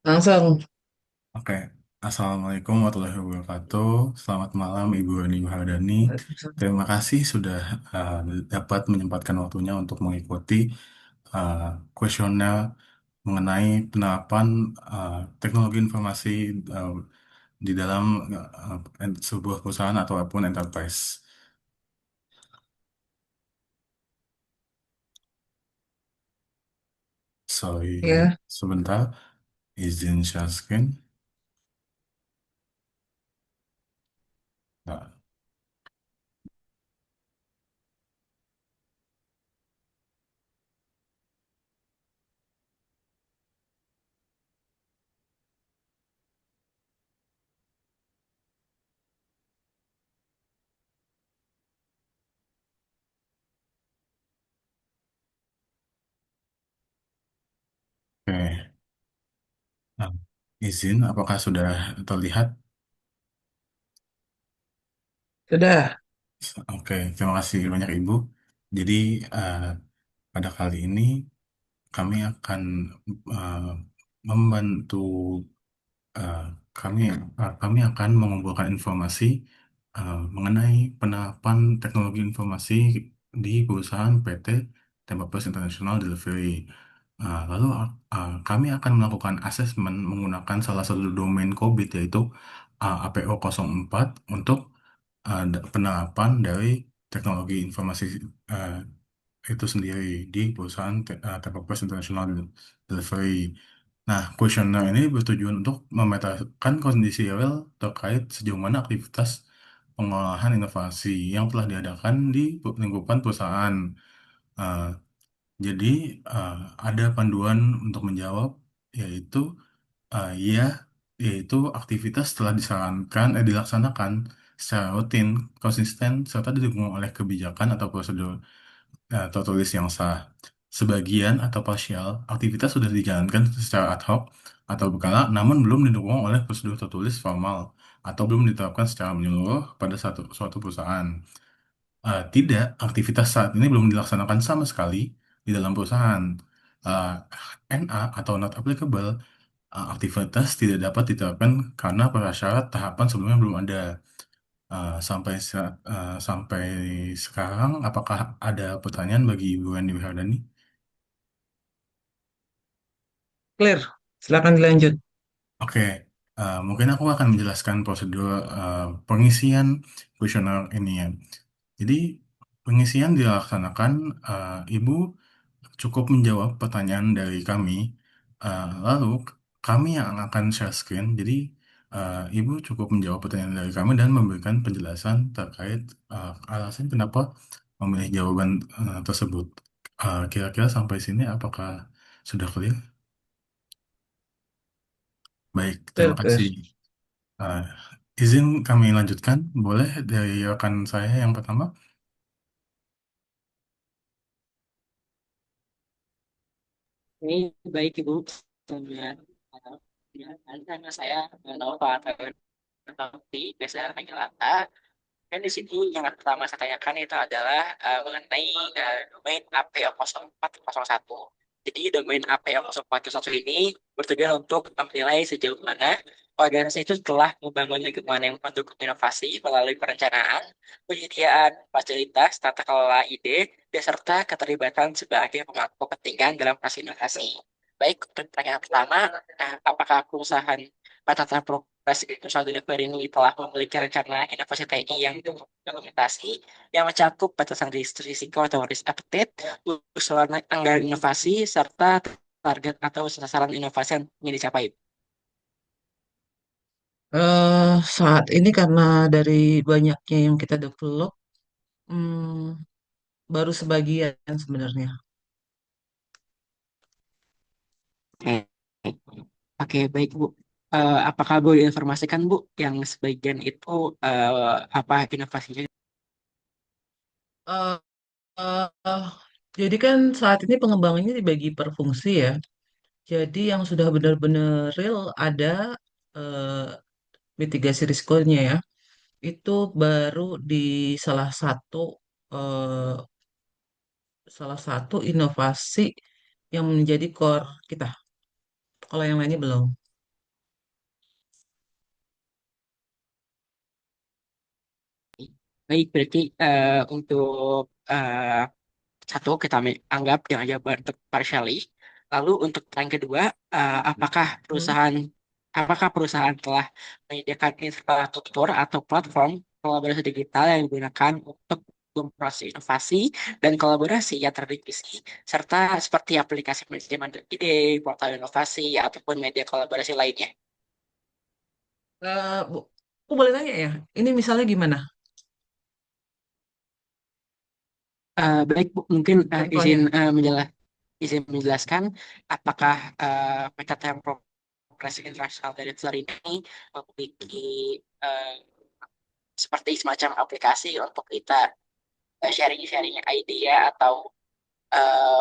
Langsung. Oke, Assalamualaikum warahmatullahi wabarakatuh. Selamat malam Ibu Ani Wahardani. Terima kasih sudah uh, dapat menyempatkan waktunya untuk mengikuti uh, kuesioner mengenai penerapan teknologi informasi uh, di dalam sebuah perusahaan ataupun enterprise. Sorry, Ya, sebentar, izin share screen. Nah, Oke, Nah, izin, apakah sudah terlihat? sudah. Oke, terima kasih banyak Ibu. Jadi eh, pada kali ini kami akan eh, membantu eh, kami kami akan mengumpulkan informasi mengenai penerapan teknologi informasi di perusahaan PT Tempat International Delivery. Lalu kami akan melakukan asesmen menggunakan salah satu domain COVID yaitu APO 04 untuk penerapan dari teknologi informasi eh, itu sendiri di perusahaan Tempat International Delivery. Nah, kuesioner ini bertujuan untuk memetakan kondisi real terkait sejauh mana aktivitas pengolahan inovasi yang telah diadakan di lingkupan perusahaan. Eh, jadi, eh, ada panduan untuk menjawab, yaitu ya, yaitu aktivitas telah dilaksanakan secara rutin, konsisten, serta didukung oleh kebijakan atau prosedur tertulis yang sah. Sebagian atau parsial aktivitas sudah dijalankan secara ad hoc atau berkala, namun belum didukung oleh prosedur tertulis formal atau belum diterapkan secara menyeluruh pada suatu perusahaan. Tidak, aktivitas saat ini belum dilaksanakan sama sekali di dalam perusahaan. Eh, NA atau not applicable, aktivitas tidak dapat diterapkan karena prasyarat tahapan sebelumnya belum ada. Sampai sekarang, apakah ada pertanyaan bagi Ibu Andi Wihardani? Clear. Silakan dilanjut. Oke, mungkin aku akan menjelaskan prosedur pengisian kuesioner ini ya. Jadi, pengisian dilaksanakan, Ibu cukup menjawab pertanyaan dari kami, lalu kami yang akan share screen. Jadi, Ibu cukup menjawab pertanyaan dari kami dan memberikan penjelasan terkait alasan kenapa memilih jawaban tersebut. Kira-kira sampai sini apakah sudah clear? Baik, terima Clear, clear. kasih. Eh, izin kami lanjutkan, boleh dari rekan saya yang pertama? Ini baik Ibu. Dengan nama saya Nova Tanti, biasa panggil Lata. Dan di sini yang pertama saya tanyakan itu adalah mengenai domain APO 0401. Jadi domain APO 0401 ini bertujuan untuk menilai sejauh mana organisasi itu telah membangun lingkungan yang mendukung inovasi melalui perencanaan, penyediaan fasilitas, tata kelola ide, beserta keterlibatan sebagai pemangku kepentingan dalam proses inovasi. Baik, untuk pertanyaan pertama, apakah perusahaan Patata Progres International Delivery ini telah memiliki rencana inovasi TI yang dokumentasi yang mencakup batasan risiko atau risk appetite, usulan anggaran inovasi, serta target atau sasaran inovasi yang ingin dicapai. Saat ini karena dari banyaknya yang kita develop, baru sebagian sebenarnya. Oke, Oke, baik Bu. Apakah boleh informasikan Bu yang sebagian itu apa inovasinya? Eh, eh, jadi kan saat ini pengembangannya dibagi per fungsi ya. Jadi yang sudah benar-benar real ada eh, mitigasi risikonya ya. Itu baru di salah satu eh, salah satu inovasi yang menjadi core kita. Kalau yang lainnya belum. Baik, berarti untuk eh, satu kita anggap yang aja bentuk partially. Lalu untuk yang kedua, Hmm. apakah perusahaan telah menyediakan infrastruktur atau platform kolaborasi digital yang digunakan untuk memproses inovasi dan kolaborasi yang terdivisi, serta seperti aplikasi manajemen ide, portal inovasi, ataupun media kolaborasi lainnya. Bu, aku boleh tanya ya, ini misalnya gimana Baik, Bu, mungkin contohnya? izin menjelaskan apakah metode yang progresi internasional dari Twitter ini memiliki eh, seperti semacam aplikasi untuk kita sharing-sharing ide atau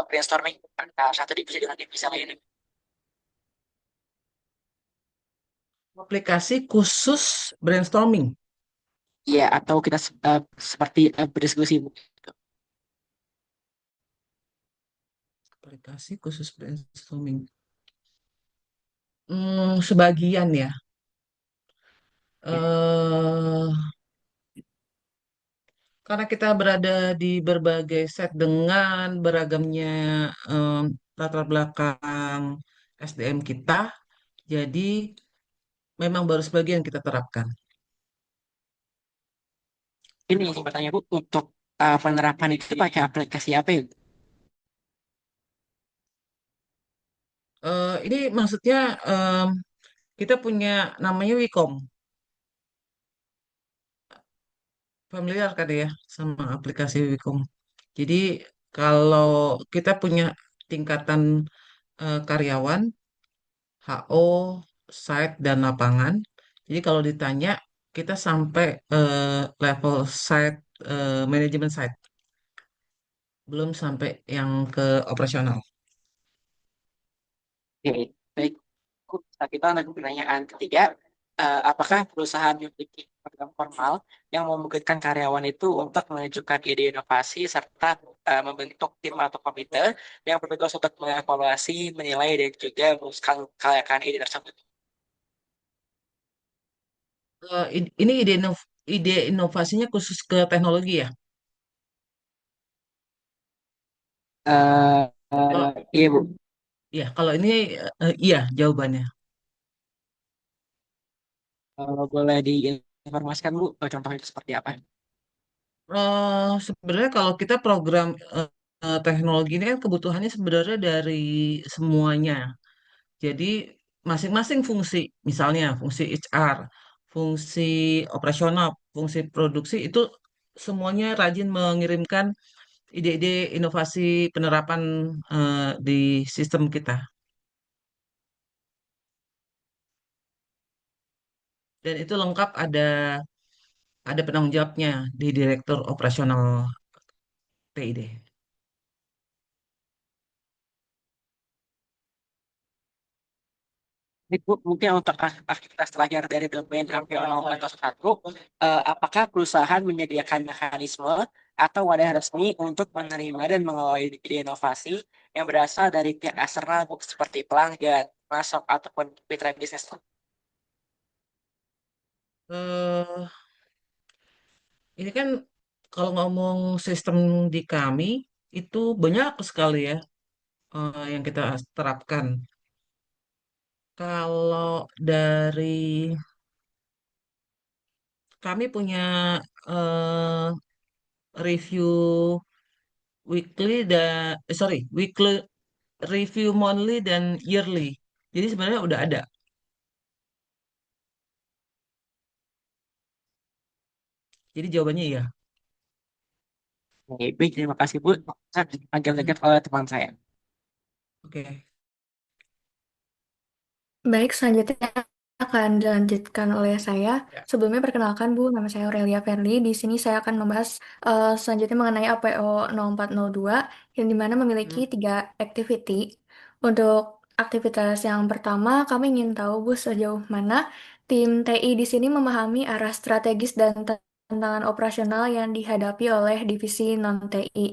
brainstorming antara satu divisi dengan divisi lain. Aplikasi khusus brainstorming. Ya, atau kita seperti berdiskusi, Bu. Aplikasi khusus brainstorming. Sebagian ya. Ya. eh karena kita berada di berbagai set dengan beragamnya em, latar belakang SDM kita, jadi memang baru sebagian kita terapkan. Ini yang saya tanya, Bu, untuk penerapan itu pakai aplikasi apa ya? Ini maksudnya kita punya namanya Wicom, familiar kan ya sama aplikasi Wicom. Jadi kalau kita punya tingkatan karyawan, HO, site dan lapangan. Jadi kalau ditanya kita sampai level site manajemen site, belum sampai yang ke operasional. Oke, baik. Kita lanjut pertanyaan ketiga. Apakah perusahaan memiliki program formal yang memungkinkan karyawan itu untuk mengajukan ide inovasi serta membentuk tim atau komite yang bertugas untuk mengevaluasi, menilai, dan juga memutuskan kelayakan ide tersebut? Ini ide inovasinya khusus ke teknologi ya. Eh, Kalau iya, Bu. kalau ini iya jawabannya. Boleh diinformasikan, Bu, contohnya itu seperti apa? Sebenarnya kalau kita program teknologi ini kan kebutuhannya sebenarnya dari semuanya. Jadi masing-masing fungsi, misalnya fungsi HR, fungsi operasional, fungsi produksi itu semuanya rajin mengirimkan ide-ide inovasi penerapan di sistem kita. Dan itu lengkap ada penanggung jawabnya di Direktur Operasional TID. Baik, Bu, mungkin untuk aktivitas terakhir dari domain MPO 041, apakah perusahaan menyediakan mekanisme atau wadah resmi untuk menerima dan mengelola ide inovasi yang berasal dari pihak eksternal Bu, seperti pelanggan, masuk, ataupun mitra bisnis? Eh, ini kan kalau ngomong sistem di kami itu banyak sekali ya yang kita terapkan. Kalau dari kami punya eh, review weekly review monthly dan yearly. Jadi sebenarnya udah ada. Jadi jawabannya iya. Oke, baik, terima kasih, Bu. Saya dipanggil lagi Hmm, oleh teman saya. oke. Baik, selanjutnya akan dilanjutkan oleh saya. Ya. Sebelumnya perkenalkan Bu, nama saya Aurelia Ferli. Di sini saya akan membahas selanjutnya mengenai APO 0402 yang dimana memiliki Hmm. 3 activity. Untuk aktivitas yang pertama, kami ingin tahu Bu sejauh mana tim TI di sini memahami arah strategis dan tantangan operasional yang dihadapi oleh divisi non-TI.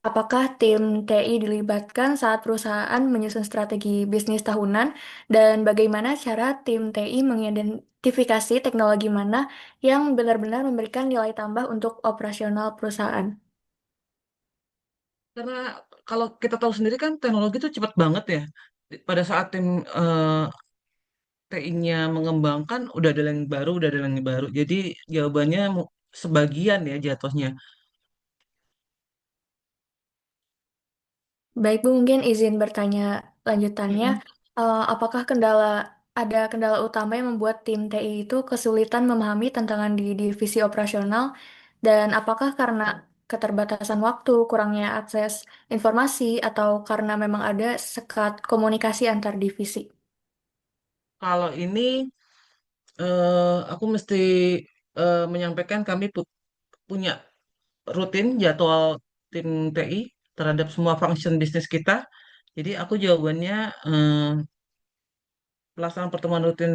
Apakah tim TI dilibatkan saat perusahaan menyusun strategi bisnis tahunan dan bagaimana cara tim TI identifikasi teknologi mana yang benar-benar memberikan nilai tambah untuk operasional perusahaan. Karena kalau kita tahu sendiri kan teknologi itu cepat banget ya. Pada saat tim TI-nya mengembangkan, udah ada yang baru, udah ada yang baru. Jadi jawabannya sebagian ya jatuhnya. Baik, Bu, mungkin izin bertanya lanjutannya. Mm-mm. Apakah ada kendala utama yang membuat tim TI itu kesulitan memahami tantangan di divisi operasional? Dan apakah karena keterbatasan waktu, kurangnya akses informasi, atau karena memang ada sekat komunikasi antar divisi? Kalau ini aku mesti menyampaikan kami punya rutin jadwal tim TI terhadap semua function bisnis kita. Jadi aku jawabannya pelaksanaan pertemuan rutin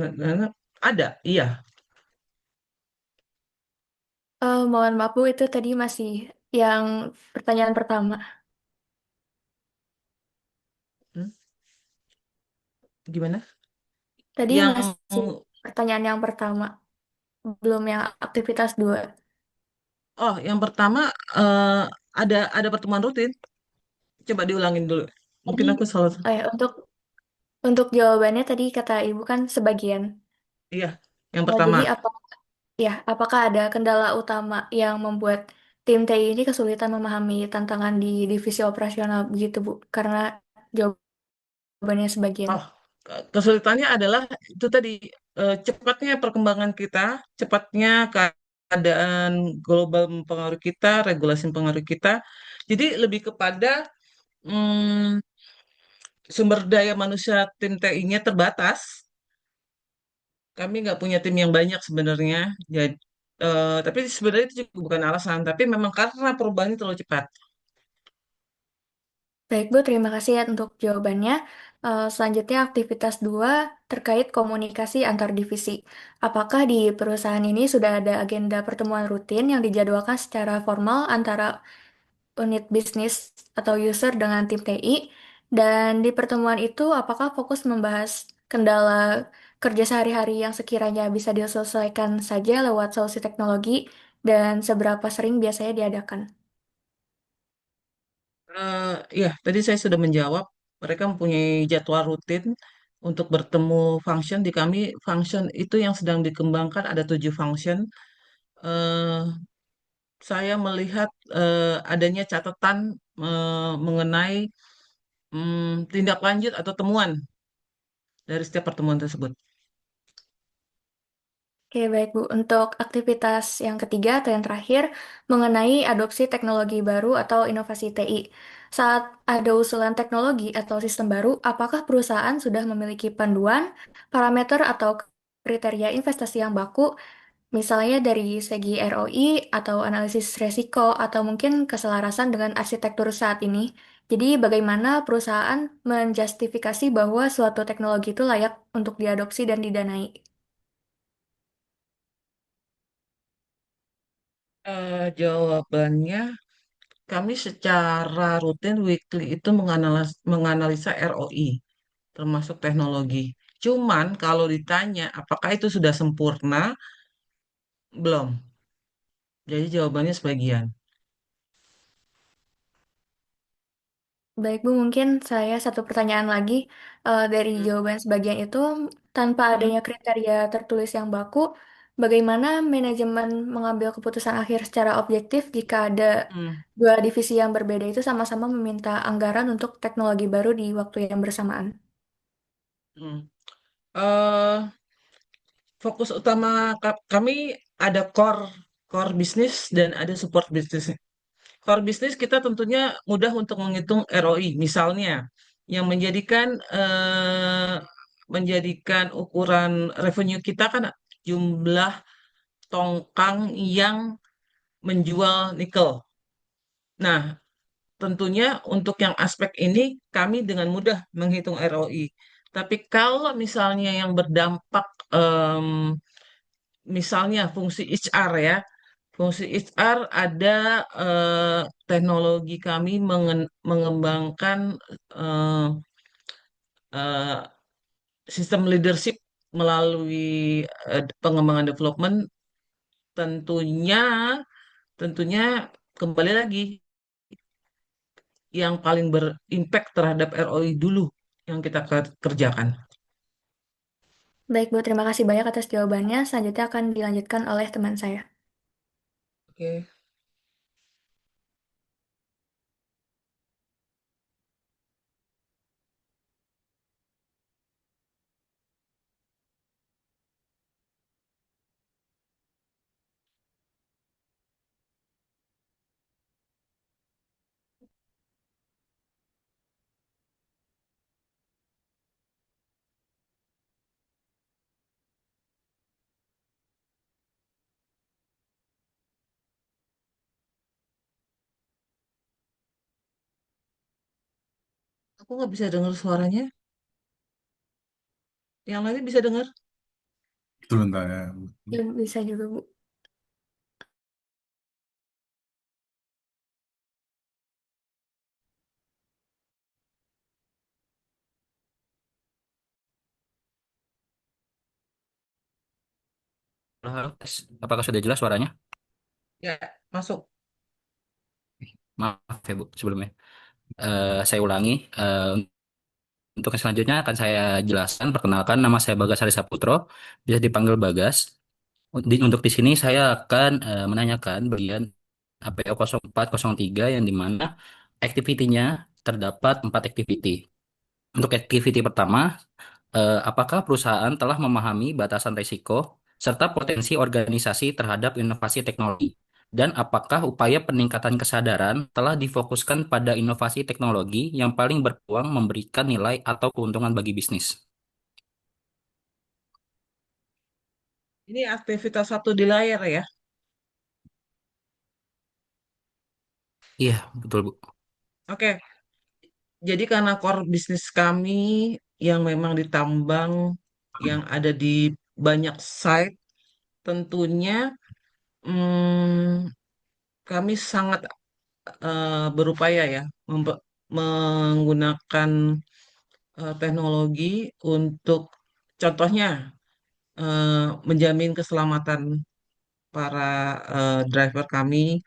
ada, iya. Mohon maaf, Bu, itu tadi masih yang pertanyaan pertama. Hmm, Gimana? Tadi Yang masih pertanyaan yang pertama, belum yang aktivitas dua. yang pertama ada pertemuan rutin. Coba diulangin dulu. Tadi, Mungkin aku salah. untuk jawabannya tadi kata Ibu kan sebagian. Iya, yang Jadi pertama. apakah ada kendala utama yang membuat tim TI ini kesulitan memahami tantangan di divisi operasional begitu, Bu? Karena jawabannya sebagian. Oh, kesulitannya adalah itu tadi cepatnya perkembangan kita, cepatnya keadaan global mempengaruhi kita, regulasi mempengaruhi kita. Jadi lebih kepada mm, sumber daya manusia tim TI-nya terbatas. Kami nggak punya tim yang banyak sebenarnya. Jadi, tapi sebenarnya itu juga bukan alasan, tapi memang karena perubahannya terlalu cepat. Baik, Bu, terima kasih ya untuk jawabannya. Selanjutnya aktivitas 2 terkait komunikasi antar divisi. Apakah di perusahaan ini sudah ada agenda pertemuan rutin yang dijadwalkan secara formal antara unit bisnis atau user dengan tim TI? Dan di pertemuan itu, apakah fokus membahas kendala kerja sehari-hari yang sekiranya bisa diselesaikan saja lewat solusi teknologi dan seberapa sering biasanya diadakan? Ya, tadi saya sudah menjawab. Mereka mempunyai jadwal rutin untuk bertemu function. Di kami, function itu yang sedang dikembangkan ada 7 function. Eh, saya melihat adanya catatan mengenai tindak lanjut atau temuan dari setiap pertemuan tersebut. Oke, baik Bu. Untuk aktivitas yang ketiga atau yang terakhir, mengenai adopsi teknologi baru atau inovasi TI. Saat ada usulan teknologi atau sistem baru, apakah perusahaan sudah memiliki panduan, parameter, atau kriteria investasi yang baku, misalnya dari segi ROI atau analisis resiko, atau mungkin keselarasan dengan arsitektur saat ini? Jadi, bagaimana perusahaan menjustifikasi bahwa suatu teknologi itu layak untuk diadopsi dan didanai? Jawabannya, kami secara rutin weekly itu menganalisa ROI, termasuk teknologi. Cuman kalau ditanya apakah itu sudah sempurna, belum. Jadi jawabannya sebagian. Baik Bu, mungkin saya satu pertanyaan lagi. Dari Hmm, jawaban sebagian itu, tanpa hmm, adanya kriteria tertulis yang baku, bagaimana manajemen mengambil keputusan akhir secara objektif jika ada hmm, dua divisi yang berbeda itu sama-sama meminta anggaran untuk teknologi baru di waktu yang bersamaan? hmm. Eh, Fokus utama kami ada core bisnis dan ada support bisnis. Core bisnis kita tentunya mudah untuk menghitung ROI. Misalnya, yang menjadikan ukuran revenue kita kan jumlah tongkang yang menjual nikel. Nah, tentunya untuk yang aspek ini kami dengan mudah menghitung ROI. Tapi kalau misalnya yang berdampak, misalnya fungsi HR ya, fungsi HR ada teknologi kami mengembangkan eh, eh, sistem leadership. melalui pengembangan development tentunya tentunya kembali lagi yang paling berimpact terhadap ROI dulu yang kita kerjakan. Baik, Bu. Terima kasih banyak atas jawabannya. Selanjutnya akan dilanjutkan oleh teman saya. Oke, aku nggak bisa dengar suaranya. Yang lain bisa dengar? Sebentar ya. Ya, bisa juga, Bu. Halo, tes. Apakah sudah jelas suaranya? Ya, masuk. Maaf ya Bu, sebelumnya. Saya ulangi. Untuk yang selanjutnya akan saya jelaskan. Perkenalkan, nama saya Bagas Hari Saputro. Bisa dipanggil Bagas. Untuk di sini saya akan menanyakan bagian APO 0403 yang di mana activity-nya terdapat 4 activity. Untuk activity pertama, apakah perusahaan telah memahami batasan risiko serta potensi organisasi terhadap inovasi teknologi? Dan apakah upaya peningkatan kesadaran telah difokuskan pada inovasi teknologi yang paling berpeluang memberikan nilai atau keuntungan bagi bisnis? Ini aktivitas satu di layar ya. Iya, betul Bu. Oke, jadi karena core bisnis kami yang memang ditambang, yang ada di banyak site, tentunya kami sangat berupaya ya menggunakan teknologi untuk contohnya menjamin keselamatan para driver kami,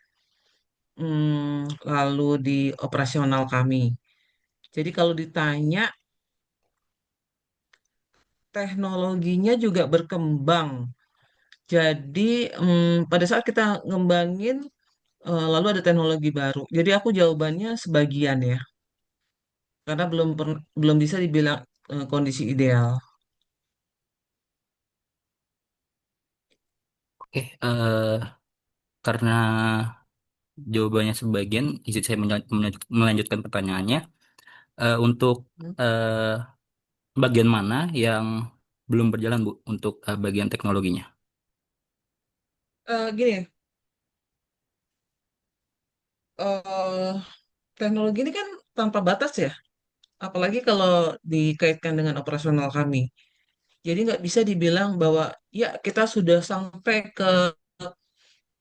lalu di operasional kami. Jadi kalau ditanya teknologinya juga berkembang. Jadi pada saat kita ngembangin lalu ada teknologi baru. Jadi aku jawabannya sebagian ya, karena belum bisa dibilang kondisi ideal. Oke, karena jawabannya sebagian, izin saya melanjutkan pertanyaannya. Untuk Hmm. eh, bagian mana yang belum berjalan Bu untuk bagian teknologinya? Gini, eh, teknologi ini kan tanpa batas ya, apalagi kalau dikaitkan dengan operasional kami. Jadi nggak bisa dibilang bahwa ya kita sudah sampai ke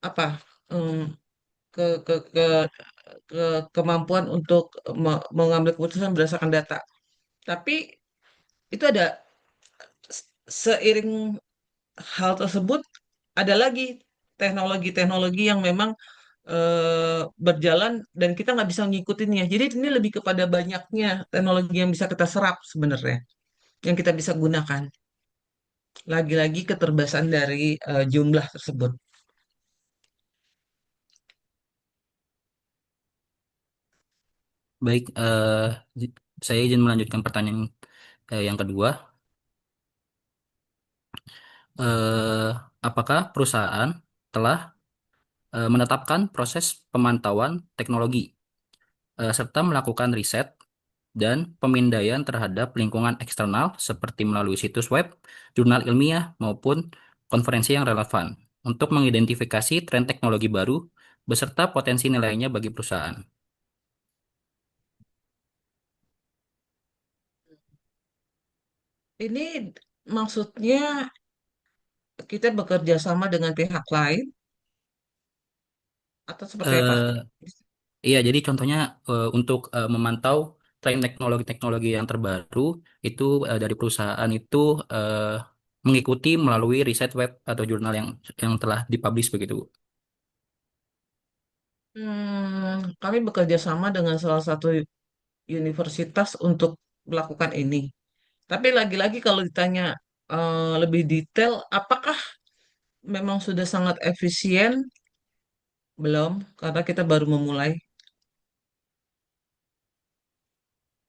apa em, ke kemampuan untuk mengambil keputusan berdasarkan data. Tapi itu ada seiring hal tersebut ada lagi teknologi-teknologi yang memang berjalan dan kita nggak bisa ngikutinnya. Jadi ini lebih kepada banyaknya teknologi yang bisa kita serap sebenarnya, yang kita bisa gunakan. Lagi-lagi keterbatasan dari jumlah tersebut. Baik, saya izin melanjutkan pertanyaan yang kedua. Eh, apakah perusahaan telah menetapkan proses pemantauan teknologi serta melakukan riset dan pemindaian terhadap lingkungan eksternal seperti melalui situs web, jurnal ilmiah, maupun konferensi yang relevan untuk mengidentifikasi tren teknologi baru beserta potensi nilainya bagi perusahaan? Ini maksudnya kita bekerja sama dengan pihak lain atau seperti apa? Eh, Iya, jadi contohnya untuk memantau tren teknologi-teknologi yang terbaru itu dari perusahaan itu mengikuti melalui riset web atau jurnal yang telah dipublish begitu, Bu? Kami bekerja sama dengan salah satu universitas untuk melakukan ini. Tapi lagi-lagi kalau ditanya lebih detail, apakah memang sudah sangat efisien? Belum, karena kita baru memulai.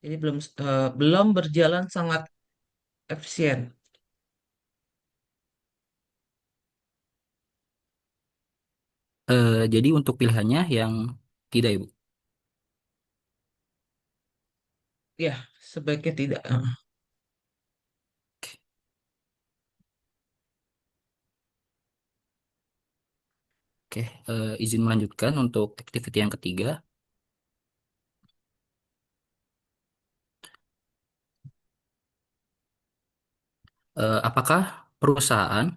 Jadi belum berjalan sangat efisien. Jadi untuk pilihannya yang tidak, Ibu. Ya, sebaiknya tidak. Oke, izin melanjutkan untuk activity yang ketiga. Apakah perusahaan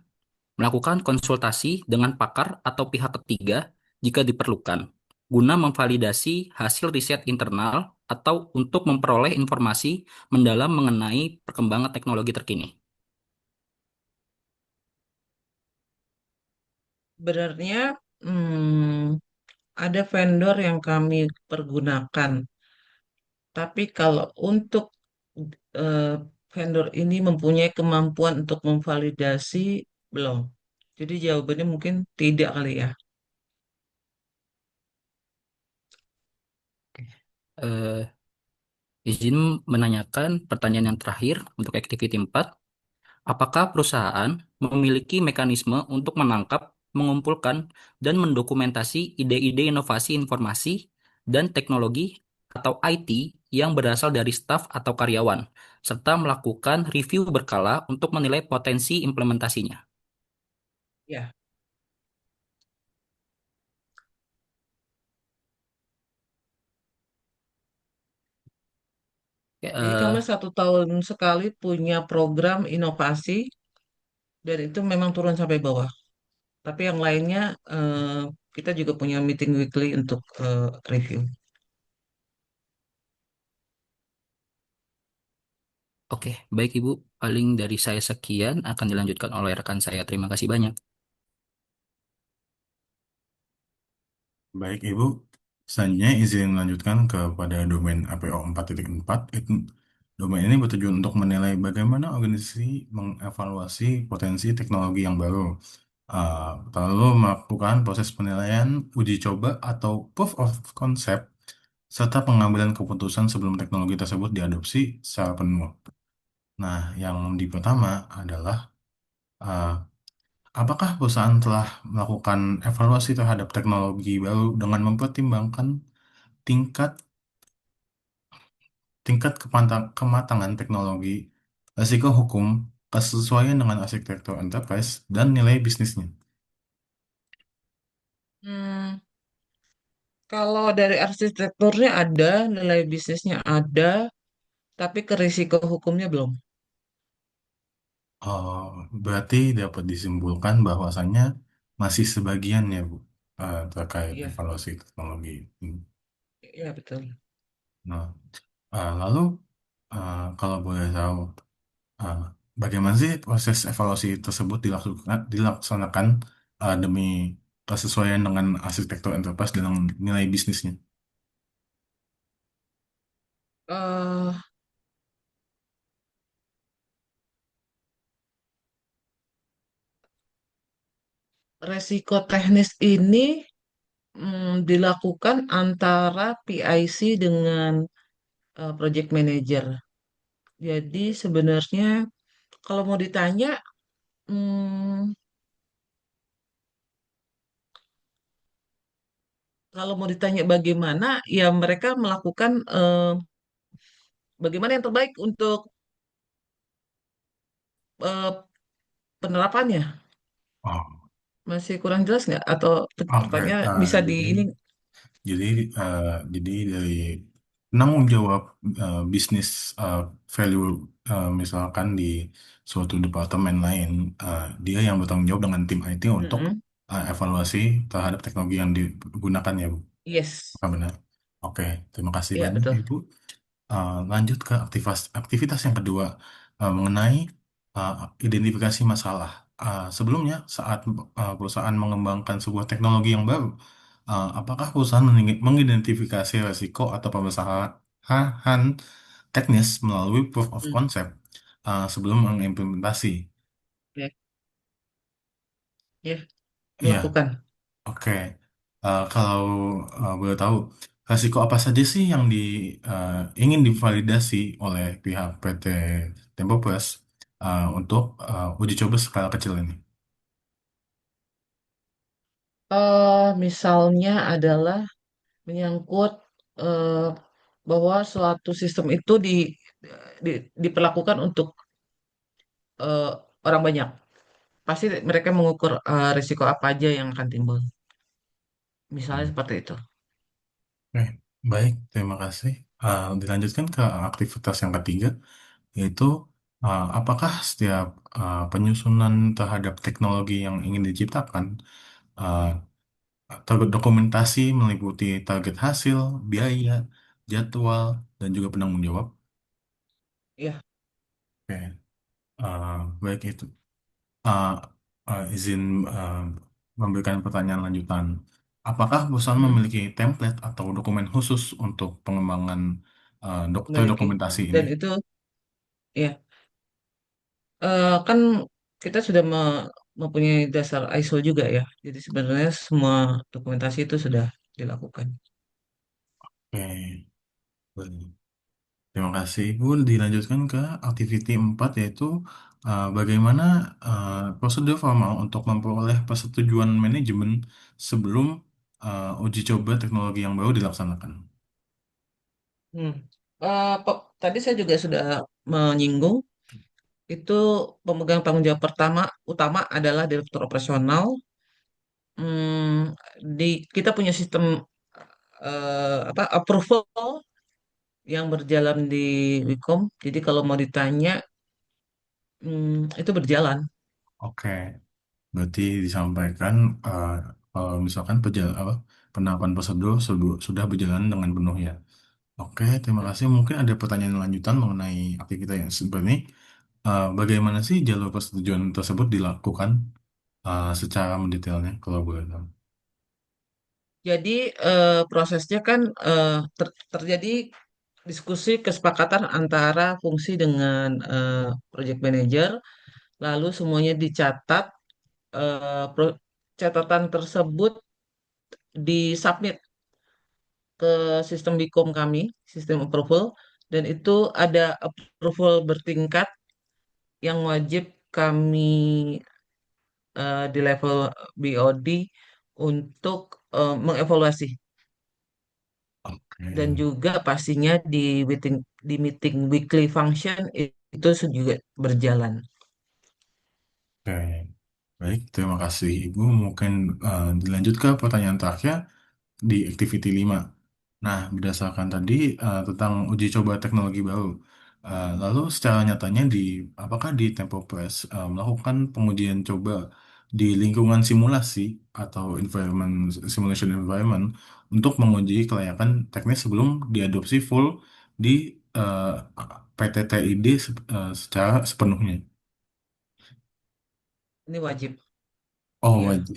melakukan konsultasi dengan pakar atau pihak ketiga jika diperlukan, guna memvalidasi hasil riset internal atau untuk memperoleh informasi mendalam mengenai perkembangan teknologi terkini? Sebenarnya ada vendor yang kami pergunakan, tapi kalau untuk eh, vendor ini mempunyai kemampuan untuk memvalidasi, belum. Jadi jawabannya mungkin tidak kali ya. Eh, izin menanyakan pertanyaan yang terakhir untuk activity 4. Apakah perusahaan memiliki mekanisme untuk menangkap, mengumpulkan, dan mendokumentasi ide-ide inovasi informasi dan teknologi atau IT yang berasal dari staf atau karyawan, serta melakukan review berkala untuk menilai potensi implementasinya? Ya, Oke, jadi kami 1 tahun sekali punya program inovasi dan itu memang turun sampai bawah. Tapi yang lainnya kita juga punya meeting weekly untuk review. oke, baik Ibu. Paling dari saya sekian akan dilanjutkan oleh rekan saya. Terima kasih banyak. Baik, Ibu. Selanjutnya izin melanjutkan kepada domain APO 4.4. Domain ini bertujuan untuk menilai bagaimana organisasi mengevaluasi potensi teknologi yang baru. Lalu melakukan proses penilaian, uji coba atau proof of concept, serta pengambilan keputusan sebelum teknologi tersebut diadopsi secara penuh. Nah, yang di pertama adalah uh, apakah perusahaan telah melakukan evaluasi terhadap teknologi baru dengan mempertimbangkan tingkat tingkat kematangan teknologi, risiko hukum, kesesuaian dengan arsitektur enterprise, dan nilai bisnisnya? Hmm, Kalau dari arsitekturnya ada, nilai bisnisnya ada, tapi ke risiko hukumnya belum. Oh, berarti dapat disimpulkan bahwasannya masih sebagian ya, Bu, terkait Iya, evaluasi teknologi. Hmm. iya betul. Nah, lalu kalau boleh tahu, uh, bagaimana sih proses evaluasi tersebut dilaksanakan demi kesesuaian dengan arsitektur enterprise dan nilai bisnisnya? eh Resiko teknis ini dilakukan antara PIC dengan project manager. Jadi sebenarnya kalau mau ditanya, hmm, kalau mau ditanya bagaimana, ya mereka melakukan bagaimana yang terbaik untuk eh, penerapannya. Oh, Masih kurang jelas nggak? Atau oke. pertanyaan bisa di Jadi ini? Jadi, dari penanggung jawab bisnis eh, value, misalkan di suatu departemen lain, dia yang bertanggung jawab dengan tim IT untuk Mm-mm. evaluasi terhadap teknologi yang digunakan ya, Bu. Yes, Apakah benar? Oke, terima kasih iya banyak, betul. Ibu. Lanjut ke aktivitas yang kedua, mengenai uh, identifikasi masalah. Sebelumnya, saat perusahaan mengembangkan sebuah teknologi yang baru, apakah perusahaan mengidentifikasi resiko atau permasalahan teknis melalui proof of Hmm, concept sebelum mengimplementasi? ya, ya, Iya, melakukan. oke. Kalau boleh tahu, resiko apa saja sih yang ingin divalidasi oleh pihak PT Tempo Plus untuk uji coba skala kecil ini? Misalnya adalah menyangkut eh, bahwa suatu sistem itu diperlakukan untuk eh, orang banyak. Pasti mereka mengukur risiko apa aja yang akan timbul. Misalnya Hmm. seperti itu. Oke, baik, terima kasih. Dilanjutkan ke aktivitas yang ketiga, yaitu apakah setiap penyusunan terhadap teknologi yang ingin diciptakan, uh, target dokumentasi meliputi target hasil, biaya, jadwal, dan juga penanggung jawab? Ya, Oke, uh, baik itu. Uh, izin uh, memberikan pertanyaan lanjutan. Apakah perusahaan hmm, memiliki template atau dokumen khusus untuk pengembangan dokter memiliki. dokumentasi ini? Dan itu, ya, kan kita sudah mempunyai dasar ISO juga ya. Jadi sebenarnya semua dokumentasi itu sudah dilakukan. Oke, baik. Terima kasih Ibu. Dilanjutkan ke activity 4 yaitu bagaimana prosedur formal untuk memperoleh persetujuan manajemen sebelum uji coba teknologi yang baru dilaksanakan. Hmm. Tadi saya juga sudah menyinggung itu pemegang tanggung jawab pertama utama adalah direktur operasional. Hmm, kita punya sistem apa approval yang berjalan di Wicom. Jadi kalau mau ditanya, itu berjalan. Oke, berarti disampaikan kalau misalkan penerapan prosedur sudah berjalan dengan penuh ya. Oke, terima kasih. Mungkin ada pertanyaan lanjutan mengenai aktivitas yang seperti ini. Bagaimana sih jalur persetujuan tersebut dilakukan secara mendetailnya kalau boleh tahu? Jadi prosesnya kan terjadi diskusi kesepakatan antara fungsi dengan project manager, lalu semuanya dicatat, catatan tersebut disubmit ke sistem Bicom kami, sistem approval, dan itu ada approval bertingkat yang wajib kami di level BOD untuk mengevaluasi Oke, dan juga pastinya di meeting weekly function itu juga berjalan. oke. Baik, terima kasih Ibu. Mungkin dilanjut ke pertanyaan terakhir di activity 5. Nah, berdasarkan tadi tentang uji coba teknologi baru, lalu secara nyatanya apakah di Tempo Press melakukan pengujian coba di lingkungan simulasi atau simulation environment untuk menguji kelayakan teknis sebelum diadopsi full di eh, PT TID secara sepenuhnya? Ini wajib, Oh, ya. wajib.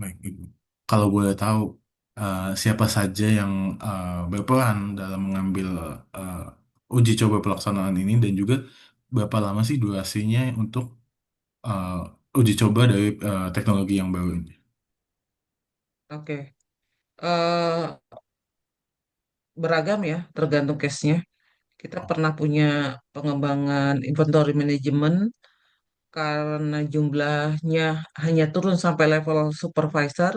Baik, Ibu. Kalau boleh tahu, siapa saja yang berperan dalam mengambil eh, uji coba pelaksanaan ini dan juga berapa lama sih durasinya untuk uji coba dari teknologi yang baru ini? Oke. Eh, Beragam ya, tergantung case-nya. Kita Oh, pernah punya pengembangan inventory management karena jumlahnya hanya turun sampai level supervisor,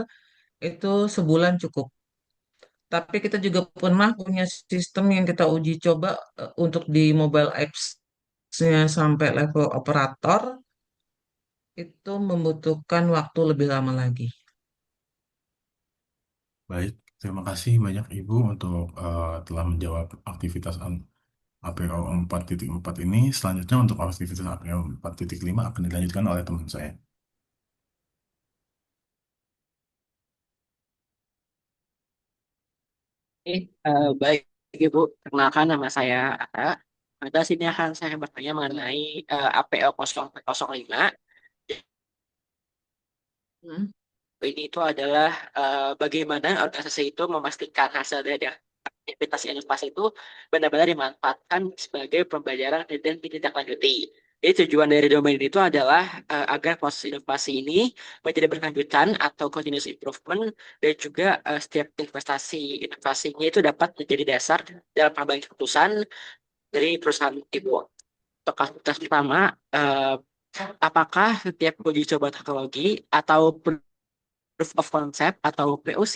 itu sebulan cukup. Tapi kita juga pernah punya sistem yang kita uji coba untuk di mobile apps-nya sampai level operator, itu membutuhkan waktu lebih lama lagi. baik. Terima kasih banyak Ibu untuk telah menjawab aktivitas APO 4.4 ini. Selanjutnya untuk aktivitas APO 4.5 akan dilanjutkan oleh teman saya. Baik Ibu, perkenalkan nama saya Ara. Pada sini akan saya bertanya mengenai APO 005. Hmm. Ini itu adalah bagaimana organisasi itu memastikan hasil dari aktivitas inovasi itu benar-benar dimanfaatkan sebagai pembelajaran dan ditindaklanjuti. Jadi tujuan dari domain itu adalah agar proses inovasi ini menjadi berkelanjutan atau continuous improvement dan juga setiap investasi inovasinya itu dapat menjadi dasar dalam pengambilan keputusan dari perusahaan itu. Untuk kasus pertama, apakah setiap uji coba teknologi atau proof of concept atau POC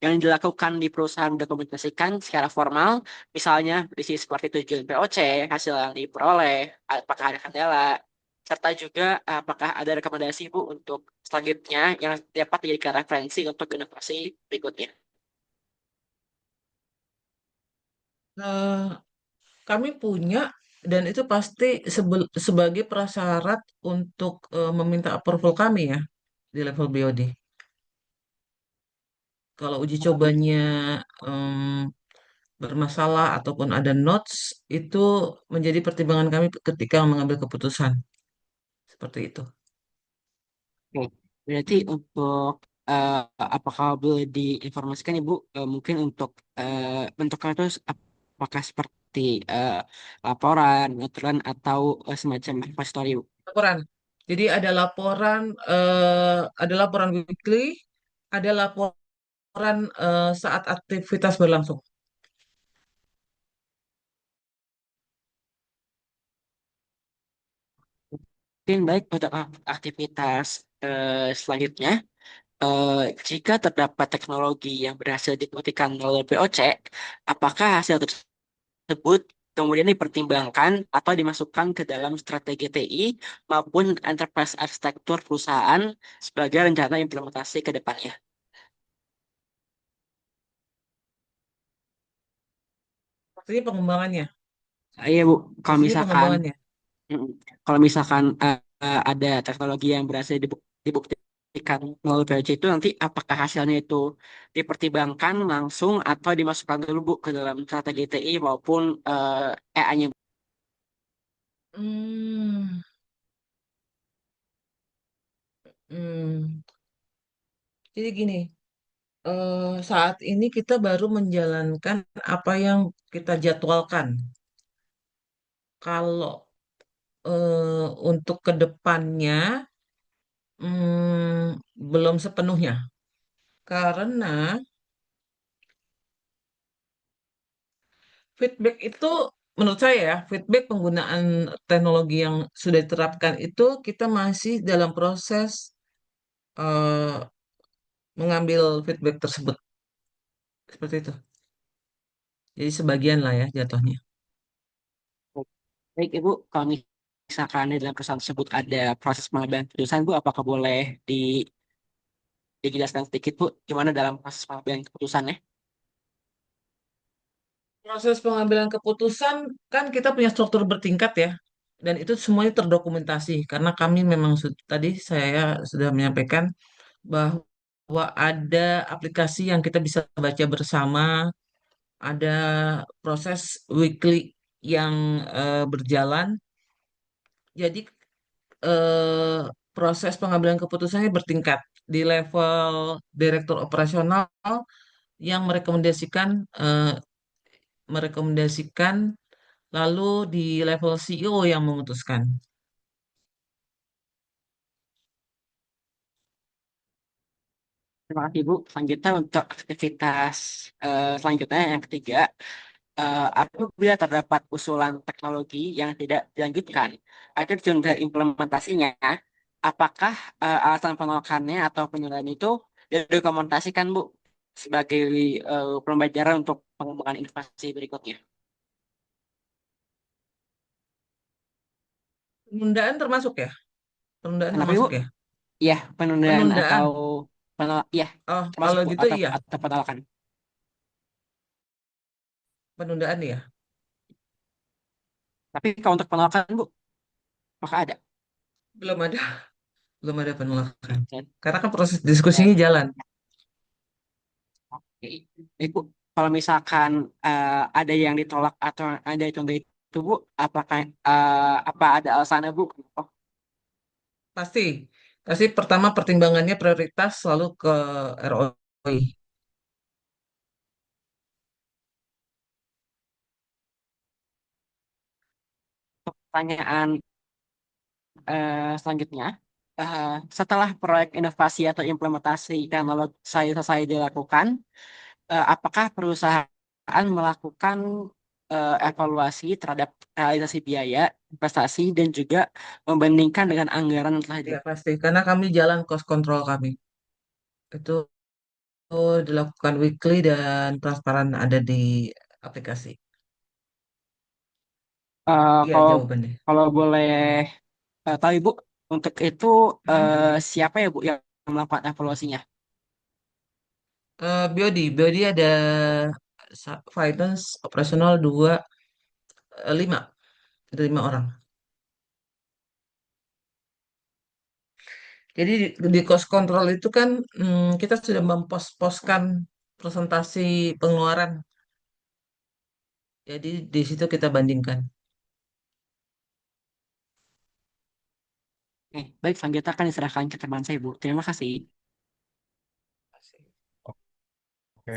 yang dilakukan di perusahaan dokumentasikan secara formal, misalnya berisi seperti tujuan POC, hasil yang diperoleh, apakah ada kendala, serta juga apakah ada rekomendasi Bu untuk selanjutnya yang dapat dijadikan referensi untuk inovasi berikutnya. Eh, Kami punya dan itu pasti sebagai prasyarat untuk meminta approval kami ya di level BOD. Kalau uji cobanya bermasalah ataupun ada notes itu menjadi pertimbangan kami ketika mengambil keputusan seperti itu. Oke, berarti untuk eh, apakah boleh diinformasikan Ibu mungkin untuk bentuknya itu apakah seperti laporan, notulen atau semacam repository Bu? Laporan. Jadi ada laporan weekly, ada laporan saat aktivitas berlangsung. Mungkin baik untuk aktivitas selanjutnya. Eh, Jika terdapat teknologi yang berhasil dibuktikan melalui POC, apakah hasil tersebut kemudian dipertimbangkan atau dimasukkan ke dalam strategi TI maupun enterprise arsitektur perusahaan sebagai rencana implementasi ke depannya? Maksudnya pengembangannya. Iya Bu, kalau Maksudnya misalkan pengembangannya. mm, kalau misalkan ada teknologi yang berhasil dibuktikan melalui POC itu nanti apakah hasilnya itu dipertimbangkan langsung atau dimasukkan dulu Bu ke dalam strategi TI maupun EA-nya? Hmm, hmm. Jadi gini, saat ini kita baru menjalankan apa yang kita jadwalkan. Kalau untuk kedepannya belum sepenuhnya, karena feedback itu menurut saya ya, feedback penggunaan teknologi yang sudah diterapkan itu kita masih dalam proses eh, mengambil feedback tersebut seperti itu. Jadi sebagian lah ya jatuhnya. Baik Ibu, kalau misalkan di dalam perusahaan tersebut ada proses pengambilan keputusan Bu, apakah boleh dijelaskan sedikit Bu, gimana dalam proses pengambilan keputusannya? Proses pengambilan keputusan kan kita punya struktur bertingkat ya, dan itu semuanya terdokumentasi karena kami memang tadi saya sudah menyampaikan bahwa ada aplikasi yang kita bisa baca bersama, ada proses weekly yang berjalan. Jadi proses pengambilan keputusannya bertingkat di level direktur operasional yang merekomendasikan lalu di level CEO yang memutuskan. Terima kasih Bu. Selanjutnya untuk aktivitas selanjutnya yang ketiga, apabila terdapat usulan teknologi yang tidak dilanjutkan atau ditunda implementasinya, apakah alasan penolakannya atau penundaan itu didokumentasikan Bu sebagai pembelajaran untuk pengembangan inovasi berikutnya? Penundaan termasuk ya? Penundaan Kenapa Ibu? termasuk ya? Ya, penundaan atau Penundaan. penolak, ya Oh, termasuk kalau Bu gitu iya, atau penolakan. penundaan ya. Tapi kalau untuk penolakan Bu, maka ada. Belum ada, belum ada penolakan. Dan, Karena kan proses eh, diskusinya jalan. Oke. Ibu, kalau misalkan ada yang ditolak atau ada yang Bu? Apakah apa ada alasannya Bu? Oh, Pasti, pasti pertama pertimbangannya prioritas selalu ke ROI. pertanyaan selanjutnya, setelah proyek inovasi atau implementasi teknologi saya selesai dilakukan, apakah perusahaan melakukan evaluasi terhadap realisasi biaya, investasi, dan juga membandingkan dengan anggaran yang telah Ya pasti, karena kami jalan cost control kami. Itu dilakukan weekly dan transparan ada di aplikasi. Iya kalau jawabannya. kalau boleh tahu Ibu, untuk itu siapa ya Bu yang melakukan evaluasinya? BOD ada finance, operasional dua, lima, ada lima orang. Jadi di cost control itu kan kita sudah mempos-poskan presentasi pengeluaran. Jadi di situ kita bandingkan. Baik, selanjutnya akan diserahkan ke teman saya Bu. Terima kasih. Oke,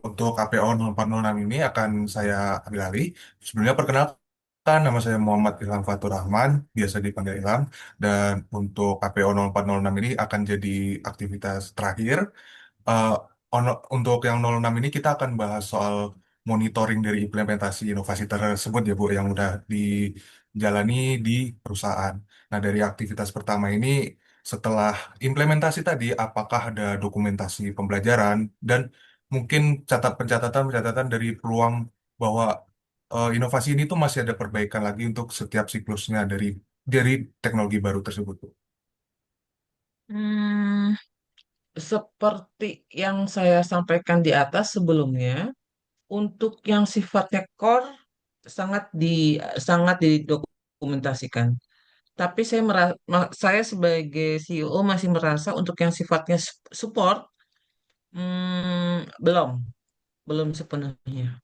untuk KPO 0406 ini akan saya ambil alih. Sebenarnya perkenalkan, nama saya Muhammad Ilham Fatur Rahman, biasa dipanggil Ilham. Dan untuk KPO 0406 ini akan jadi aktivitas terakhir. Eh, untuk yang 06 ini kita akan bahas soal monitoring dari implementasi inovasi tersebut ya Bu, yang udah dijalani di perusahaan. Nah, dari aktivitas pertama ini, setelah implementasi tadi, apakah ada dokumentasi pembelajaran dan mungkin pencatatan-pencatatan dari peluang bahwa inovasi ini tuh masih ada perbaikan lagi untuk setiap siklusnya dari teknologi baru tersebut, Bu. Hmm, seperti yang saya sampaikan di atas sebelumnya, untuk yang sifatnya core sangat sangat didokumentasikan. Tapi saya sebagai CEO masih merasa untuk yang sifatnya support belum belum sepenuhnya.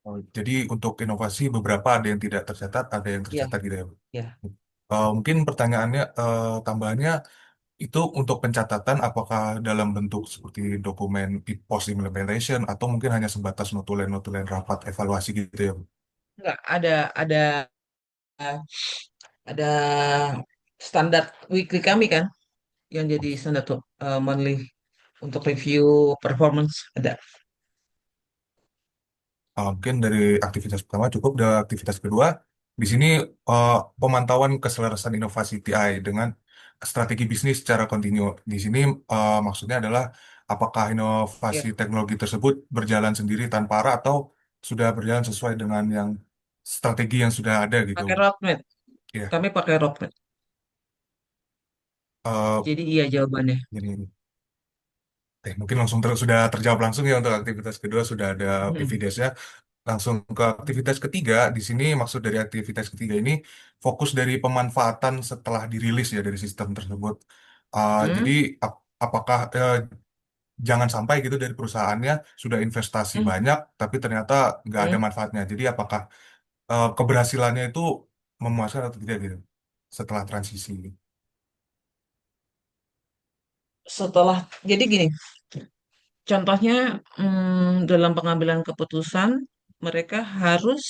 Oh, jadi untuk inovasi beberapa ada yang tidak tercatat, ada yang Ya, tercatat gitu ya, Bu. ya. Mungkin pertanyaannya, tambahannya itu untuk pencatatan apakah dalam bentuk seperti dokumen post implementation atau mungkin hanya sebatas notulen-notulen rapat evaluasi gitu ya, Bu? Enggak ada standar weekly kami kan yang jadi standar tuh monthly untuk review performance ada. Mungkin dari aktivitas pertama cukup. Dari aktivitas kedua, di sini eh, pemantauan keselarasan inovasi TI dengan strategi bisnis secara kontinu. Di sini maksudnya adalah apakah inovasi Ya, teknologi tersebut berjalan sendiri tanpa arah atau sudah berjalan sesuai dengan yang strategi yang sudah ada gitu. pakai roadmap. Ya, Kami pakai roadmap. eh, Jadi iya jawabannya. jadi mungkin langsung sudah terjawab langsung ya untuk aktivitas kedua sudah ada Hmm. PVDS-nya. Langsung ke aktivitas ketiga, di sini maksud dari aktivitas ketiga ini fokus dari pemanfaatan setelah dirilis ya dari sistem tersebut. Jadi Hmm. apakah jangan sampai gitu dari perusahaannya sudah investasi Hmm. banyak tapi ternyata nggak ada Hmm. manfaatnya. Jadi apakah keberhasilannya itu memuaskan atau tidak gitu setelah transisi. Jadi gini, contohnya dalam pengambilan keputusan mereka harus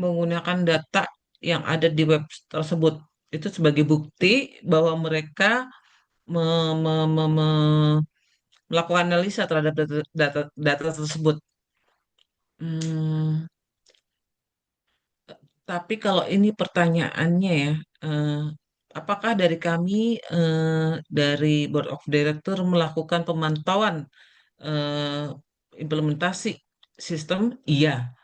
menggunakan data yang ada di web tersebut itu sebagai bukti bahwa mereka me- me- me- me- melakukan analisa terhadap data tersebut. Hmm, tapi kalau ini pertanyaannya ya, eh, apakah dari kami dari Board of Director melakukan pemantauan implementasi sistem? Iya.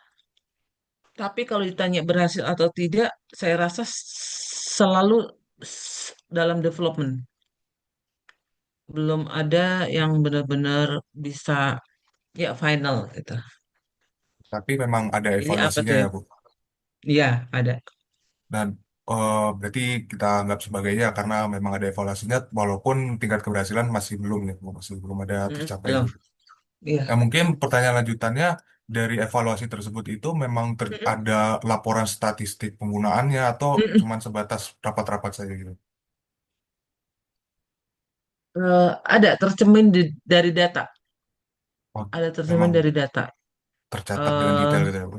Tapi kalau ditanya berhasil atau tidak, saya rasa selalu dalam development. Belum ada yang benar-benar bisa ya final gitu. Tapi memang ada Jadi apa evaluasinya tuh ya, yang? Bu. Iya, ada. Dan berarti kita anggap sebagainya karena memang ada evaluasinya, walaupun tingkat keberhasilan masih belum ya, Bu. Masih belum ada tercapai Belum. gitu. Iya. Mungkin pertanyaan lanjutannya, dari evaluasi tersebut itu memang Mm-mm. ada laporan statistik penggunaannya atau Mm-mm. cuman sebatas rapat-rapat saja gitu? Ada tercermin dari data, Oh, ada tercermin memang dari data. tercatat dengan Eh, detail gitu ya, Bu.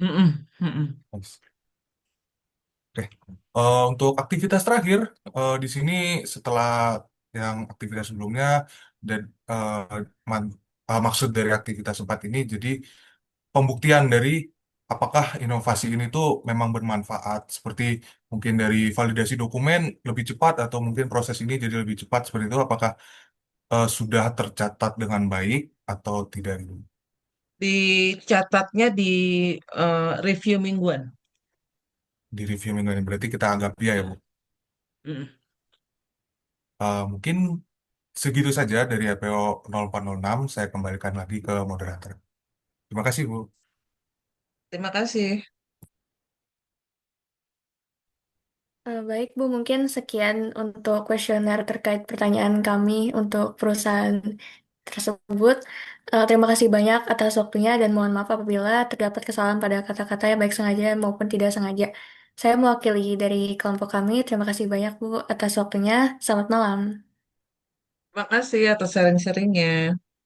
mm-mm, mm-mm. Nice. Oke. Untuk aktivitas terakhir di sini setelah yang aktivitas sebelumnya dan maksud dari aktivitas 4 ini jadi pembuktian dari apakah inovasi ini tuh memang bermanfaat seperti mungkin dari validasi dokumen lebih cepat atau mungkin proses ini jadi lebih cepat seperti itu apakah sudah tercatat dengan baik atau tidak gitu? Dicatatnya di review mingguan. Di review minggu ini berarti kita anggap ya ya Bu. Mm-mm. Mungkin segitu saja dari RPO 0406 saya kembalikan lagi ke moderator. Terima kasih Bu. Terima kasih. Baik, Bu, mungkin sekian untuk kuesioner terkait pertanyaan kami untuk perusahaan tersebut. Terima kasih banyak atas waktunya dan mohon maaf apabila terdapat kesalahan pada kata-kata yang baik sengaja maupun tidak sengaja. Saya mewakili dari kelompok kami. Terima kasih banyak, Bu, atas waktunya. Selamat malam. Terima kasih atas sharing-sharingnya.